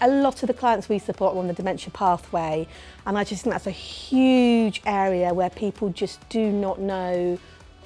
a lot of the clients we support are on the dementia pathway, and I just think that's a huge area where people just do not know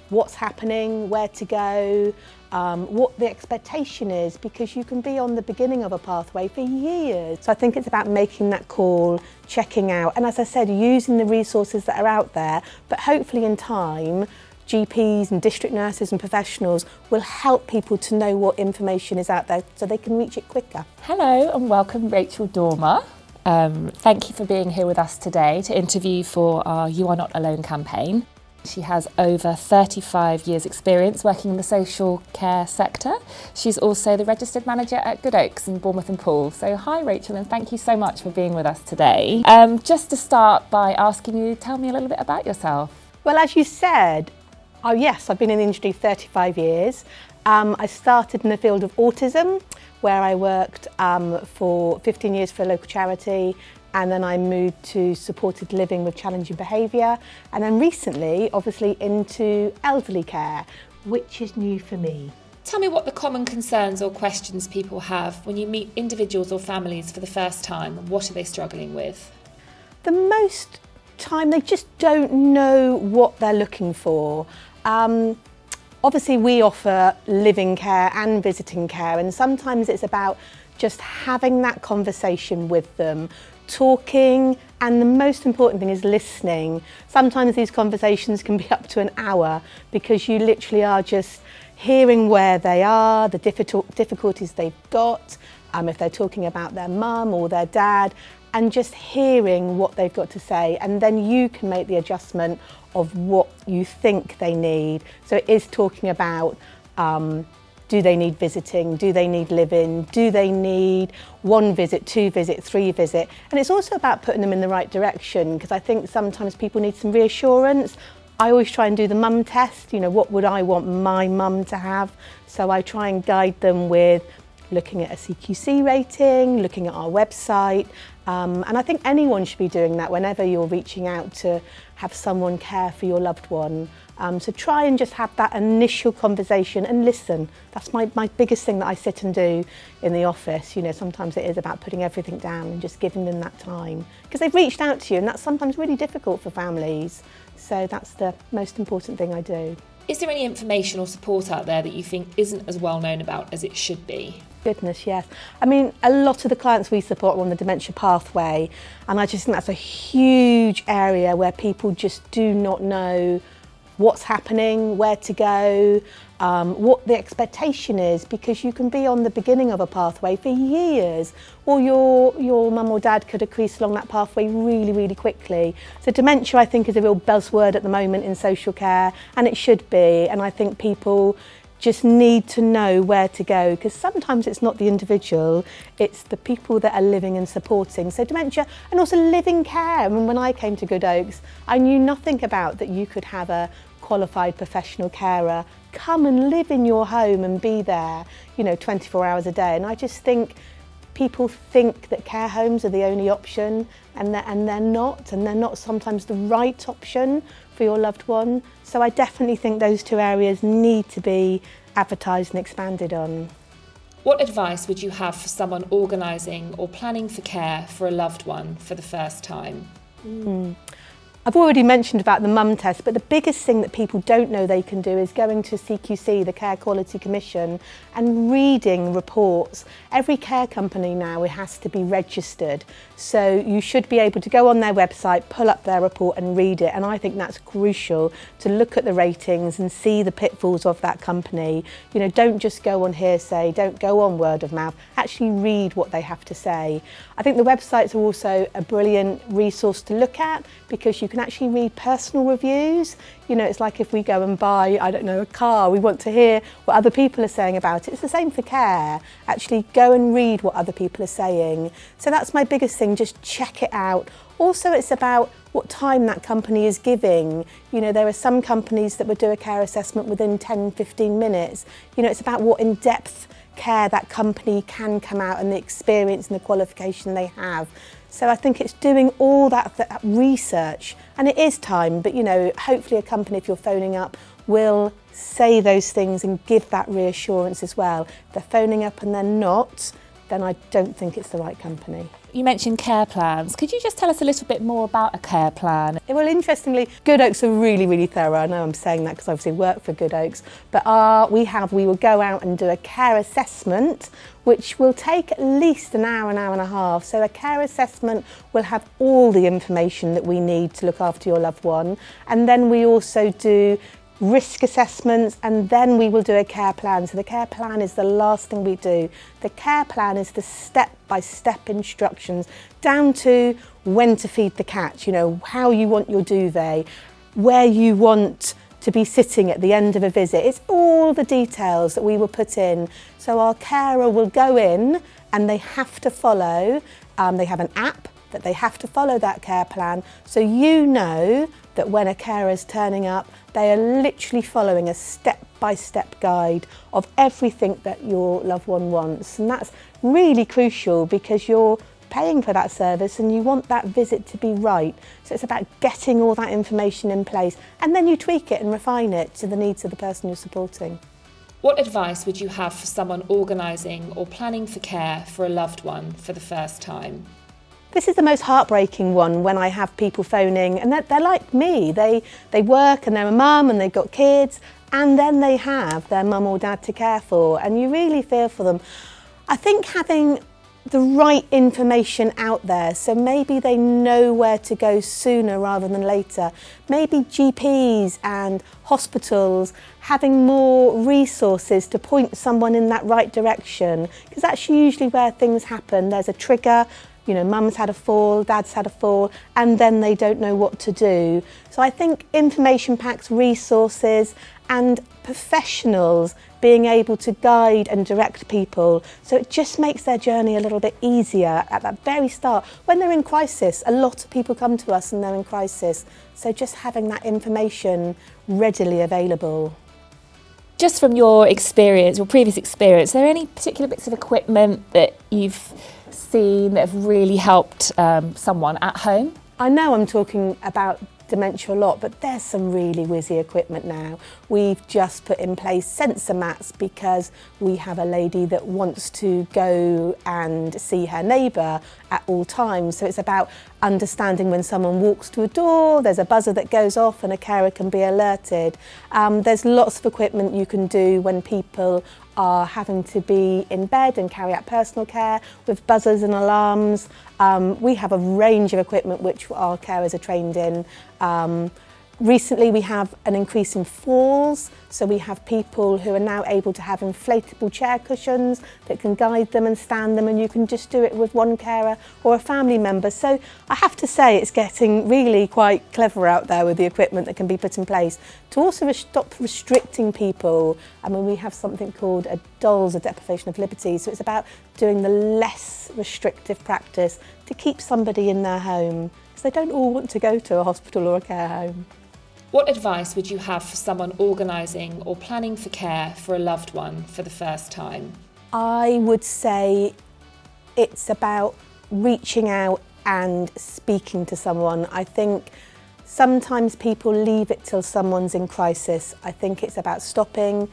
what's happening, where to go, what the expectation is, because you can be on the beginning of a pathway for years. So I think it's about making that call, checking out, and as I said, using the resources that are out there, but hopefully in time, GPs and district nurses and professionals will help people to know what information is out there so they can reach it quicker. Hello and welcome, Rachael Dormer. Thank you for being here with us today to interview for our You Are Not Alone campaign. She has over 35 years experience working in the social care sector. She's also the registered manager at Goodoaks in Bournemouth and Poole. So hi Rachael, and thank you so much for being with us today. Just to start by asking you, tell me a little bit about yourself. Well, as you said, oh yes, I've been in the industry 35 years. I started in the field of autism, where I worked for 15 years for a local charity, and then I moved to supported living with challenging behaviour, and then recently, obviously, into elderly care, which is new for me. Tell me what the common concerns or questions people have when you meet individuals or families for the first time. What are they struggling with? The most time they just don't know what they're looking for. Obviously we offer living care and visiting care, and sometimes it's about just having that conversation with them, talking, and the most important thing is listening. Sometimes these conversations can be up to an hour because you literally are just hearing where they are, the difficulties they've got, if they're talking about their mum or their dad, and just hearing what they've got to say, and then you can make the adjustment of what you think they need. So it is talking about do they need visiting, do they need live-in, do they need 1 visit, 2 visit, 3 visit, and it's also about putting them in the right direction, because I think sometimes people need some reassurance. I always try and do the mum test, what would I want my mum to have? So I try and guide them with looking at a CQC rating, looking at our website, and I think anyone should be doing that whenever you're reaching out to have someone care for your loved one. So try and just have that initial conversation and listen. That's my biggest thing that I sit and do in the office. Sometimes it is about putting everything down and just giving them that time, because they've reached out to you, and that's sometimes really difficult for families. So that's the most important thing I do. Is there any information or support out there that you think isn't as well known about as it should be? Goodness, yes. I mean, a lot of the clients we support are on the dementia pathway, and I just think that's a huge area where people just do not know what's happening, where to go, what the expectation is, because you can be on the beginning of a pathway for years, or your mum or dad could accrete along that pathway really, really quickly. So dementia, I think, is a real buzzword at the moment in social care, and it should be, and I think people just need to know where to go, because sometimes it's not the individual, it's the people that are living and supporting. So dementia, and also living care. I mean, when I came to Goodoaks, I knew nothing about that you could have a qualified professional carer come and live in your home and be there, 24 hours a day. And I just think people think that care homes are the only option, and they're not, and they're not sometimes the right option for your loved one. So I definitely think those 2 areas need to be advertised and expanded on. What advice would you have for someone organising or planning for care for a loved one for the first time? I've already mentioned about the mum test, but the biggest thing that people don't know they can do is going to CQC, the Care Quality Commission, and reading reports. Every care company now, it has to be registered. So you should be able to go on their website, pull up their report and read it. And I think that's crucial, to look at the ratings and see the pitfalls of that company. Don't just go on hearsay, don't go on word of mouth, actually read what they have to say. I think the websites are also a brilliant resource to look at, because you can actually read personal reviews. It's like if we go and buy, a car, we want to hear what other people are saying about it. It's the same for care. Actually go and read what other people are saying. So that's my biggest thing, just check it out. Also, it's about what time that company is giving. There are some companies that would do a care assessment within 10, 15 minutes. It's about what in-depth care that company can come out, and the experience and the qualification they have. So I think it's doing all that research, and it is time, but hopefully a company, if you're phoning up, will say those things and give that reassurance as well. If they're phoning up and they're not, then I don't think it's the right company. You mentioned care plans. Could you just tell us a little bit more about a care plan? Well, interestingly, Goodoaks are really, really thorough. I know I'm saying that because I obviously work for Goodoaks, but we will go out and do a care assessment, which will take at least an hour and a half. So a care assessment will have all the information that we need to look after your loved one. And then we also do risk assessments, and then we will do a care plan. So the care plan is the last thing we do. The care plan is the step-by-step instructions down to when to feed the cat, how you want your duvet, where you want to be sitting at the end of a visit. It's all the details that we will put in. So our carer will go in and they have to follow, they have an app that they have to follow that care plan. So you know that when a carer is turning up, they are literally following a step-by-step guide of everything that your loved one wants. And that's really crucial because you're paying for that service and you want that visit to be right. So it's about getting all that information in place, and then you tweak it and refine it to the needs of the person you're supporting. What advice would you have for someone organising or planning for care for a loved one for the first time? This is the most heartbreaking one when I have people phoning, and they're like me. They work and they're a mum and they've got kids, and then they have their mum or dad to care for, and you really feel for them. I think having the right information out there, so maybe they know where to go sooner rather than later. Maybe GPs and hospitals having more resources to point someone in that right direction, because that's usually where things happen. There's a trigger. Mum's had a fall, dad's had a fall, and then they don't know what to do. So I think information packs, resources, and professionals being able to guide and direct people. So it just makes their journey a little bit easier at that very start. When they're in crisis, a lot of people come to us and they're in crisis. So just having that information readily available. Just from your experience, your previous experience, are there any particular bits of equipment that you've seen that have really helped someone at home? I know I'm talking about dementia a lot, but there's some really whizzy equipment now. We've just put in place sensor mats because we have a lady that wants to go and see her neighbour at all times. So it's about understanding when someone walks to a door, there's a buzzer that goes off and a carer can be alerted. There's lots of equipment you can do when people are having to be in bed and carry out personal care with buzzers and alarms. We have a range of equipment which our carers are trained in. Recently we have an increase in falls, so we have people who are now able to have inflatable chair cushions that can guide them and stand them, and you can just do it with one carer or a family member. So I have to say it's getting really quite clever out there with the equipment that can be put in place to also stop restricting people. I mean, we have something called a DOLS, a deprivation of liberty, so it's about doing the less restrictive practice to keep somebody in their home, because they don't all want to go to a hospital or a care home. What advice would you have for someone organising or planning for care for a loved one for the first time? I would say it's about reaching out and speaking to someone. I think sometimes people leave it till someone's in crisis. I think it's about stopping,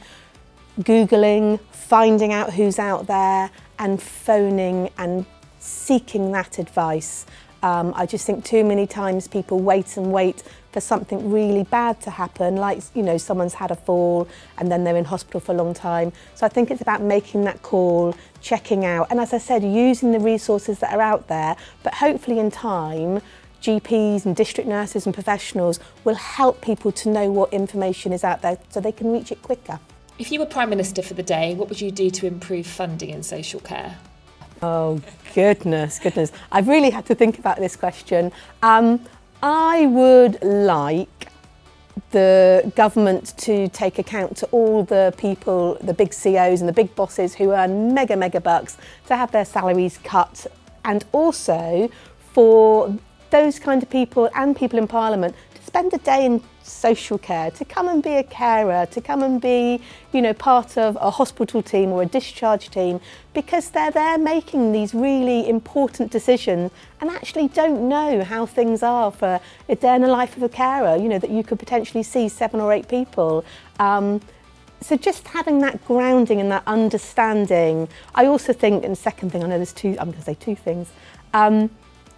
Googling, finding out who's out there and phoning and seeking that advice. I just think too many times people wait and wait for something really bad to happen, like, someone's had a fall and then they're in hospital for a long time. So I think it's about making that call, checking out, and as I said, using the resources that are out there, but hopefully in time, GPs and district nurses and professionals will help people to know what information is out there so they can reach it quicker. If you were Prime Minister for the day, what would you do to improve funding in social care? Oh, goodness. I've really had to think about this question. I would like the government to take account to all the people, the big CEOs and the big bosses who earn mega bucks, to have their salaries cut, and also for those kind of people and people in Parliament to spend a day in social care, to come and be a carer, to come and be, part of a hospital team or a discharge team, because they're there making these really important decisions and actually don't know how things are for a day in the life of a carer, that you could potentially see 7 or 8 people. So just having that grounding and that understanding. I also think, and the second thing, I know there's two, I'm going to say two things,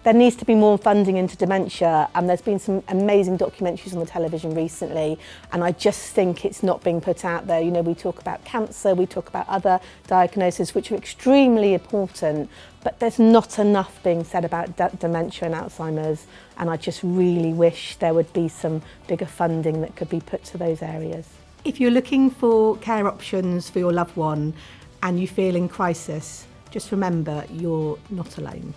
there needs to be more funding into dementia, and there's been some amazing documentaries on the television recently, and I just think it's not being put out there. You know, we talk about cancer, we talk about other diagnoses which are extremely important, but there's not enough being said about dementia and Alzheimer's, and I just really wish there would be some bigger funding that could be put to those areas. If you're looking for care options for your loved one and you feel in crisis, just remember you're not alone.